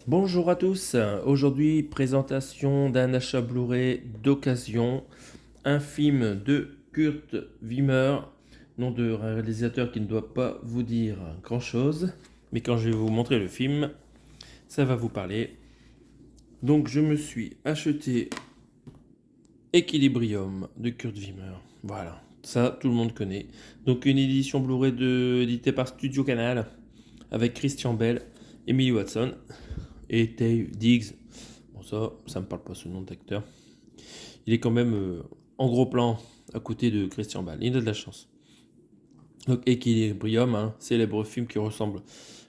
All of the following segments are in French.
Bonjour à tous, aujourd'hui présentation d'un achat Blu-ray d'occasion, un film de Kurt Wimmer, nom de réalisateur qui ne doit pas vous dire grand-chose, mais quand je vais vous montrer le film, ça va vous parler. Donc je me suis acheté Equilibrium de Kurt Wimmer, voilà, ça tout le monde connaît. Donc une édition Blu-ray éditée par Studio Canal, avec Christian Bell, Emily Watson et Dave Diggs. Bon, ça me parle pas ce nom d'acteur. Il est quand même en gros plan à côté de Christian Bale. Il a de la chance. Donc Equilibrium, célèbre film qui ressemble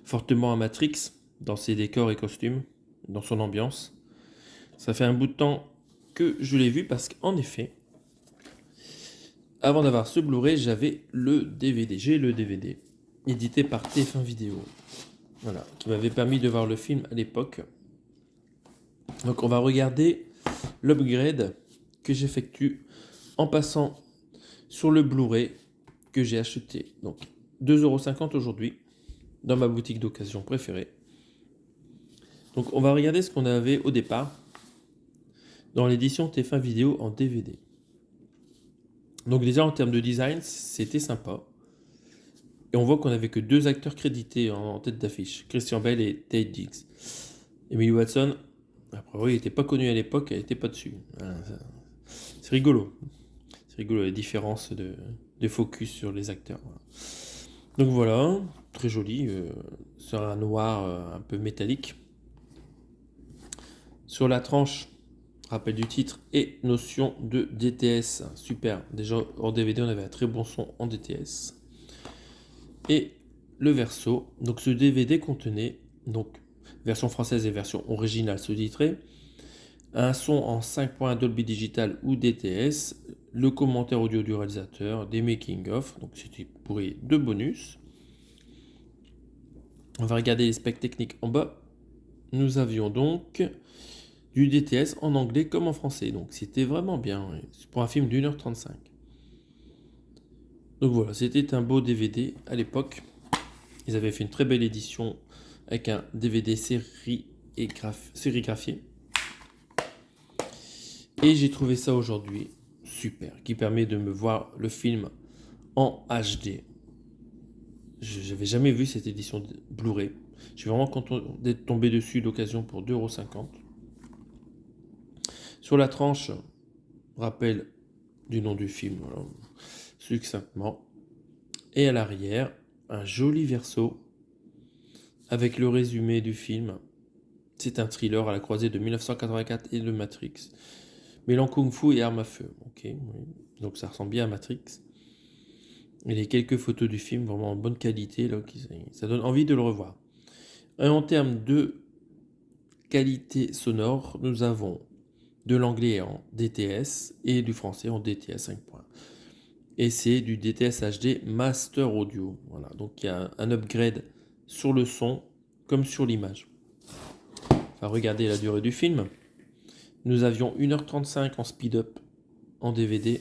fortement à Matrix dans ses décors et costumes, dans son ambiance. Ça fait un bout de temps que je l'ai vu parce qu'en effet, avant d'avoir ce Blu-ray, j'avais le DVD. J'ai le DVD, édité par TF1 Vidéo. Voilà, qui m'avait permis de voir le film à l'époque. Donc on va regarder l'upgrade que j'effectue en passant sur le Blu-ray que j'ai acheté. Donc 2,50 € aujourd'hui dans ma boutique d'occasion préférée. Donc on va regarder ce qu'on avait au départ dans l'édition TF1 vidéo en DVD. Donc déjà en termes de design, c'était sympa. Et on voit qu'on n'avait que deux acteurs crédités en tête d'affiche, Christian Bale et Tate Diggs. Emily Watson, après oui, il n'était pas connu à l'époque, elle n'était pas dessus. C'est rigolo. C'est rigolo les différences de focus sur les acteurs. Voilà. Donc voilà, très joli, sur un noir un peu métallique. Sur la tranche, rappel du titre et notion de DTS. Super, déjà en DVD on avait un très bon son en DTS. Et le verso, donc ce DVD contenait, donc version française et version originale sous-titrée, un son en 5.1 Dolby Digital ou DTS, le commentaire audio du réalisateur, des making-of, donc c'était bourré de bonus. On va regarder les specs techniques en bas. Nous avions donc du DTS en anglais comme en français, donc c'était vraiment bien pour un film d'1h35. Donc voilà, c'était un beau DVD à l'époque. Ils avaient fait une très belle édition avec un DVD sérigraphié. Et j'ai trouvé ça aujourd'hui super, qui permet de me voir le film en HD. Je n'avais jamais vu cette édition Blu-ray. Je suis vraiment content d'être tombé dessus d'occasion pour 2,50 €. Sur la tranche, rappel du nom du film, voilà, succinctement. Et à l'arrière, un joli verso avec le résumé du film. C'est un thriller à la croisée de 1984 et de Matrix. Mêlant kung-fu et armes à feu. Ok, oui. Donc ça ressemble bien à Matrix. Et les quelques photos du film, vraiment en bonne qualité, là, ça donne envie de le revoir. Et en termes de qualité sonore, nous avons de l'anglais en DTS et du français en DTS 5 points. Et c'est du DTS HD Master Audio. Voilà, donc il y a un upgrade sur le son comme sur l'image. Enfin, regardez la durée du film. Nous avions 1h35 en speed-up en DVD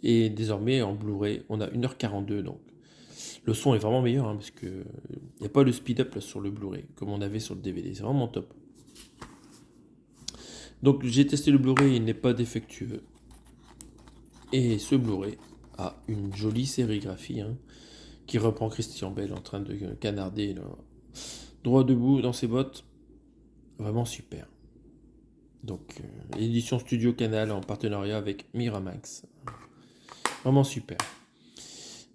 et désormais en Blu-ray, on a 1h42. Donc le son est vraiment meilleur parce que il n'y a pas le speed-up sur le Blu-ray comme on avait sur le DVD. C'est vraiment top. Donc j'ai testé le Blu-ray, il n'est pas défectueux. Et ce Blu-ray a une jolie sérigraphie qui reprend Christian Bale en train de canarder là, droit debout dans ses bottes. Vraiment super. Donc l'édition Studio Canal en partenariat avec Miramax. Vraiment super.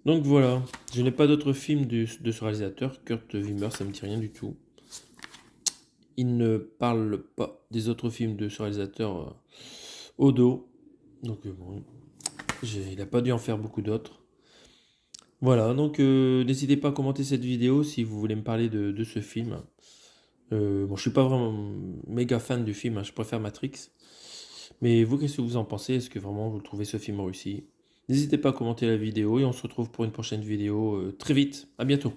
Donc voilà, je n'ai pas d'autres films de ce réalisateur, Kurt Wimmer, ça me dit rien du tout. Il ne parle pas des autres films de ce réalisateur au dos. Donc bon, il n'a pas dû en faire beaucoup d'autres. Voilà, donc n'hésitez pas à commenter cette vidéo si vous voulez me parler de ce film. Bon, je suis pas vraiment méga fan du film, je préfère Matrix. Mais vous, qu'est-ce que vous en pensez? Est-ce que vraiment vous trouvez ce film réussi? N'hésitez pas à commenter la vidéo et on se retrouve pour une prochaine vidéo très vite. À bientôt.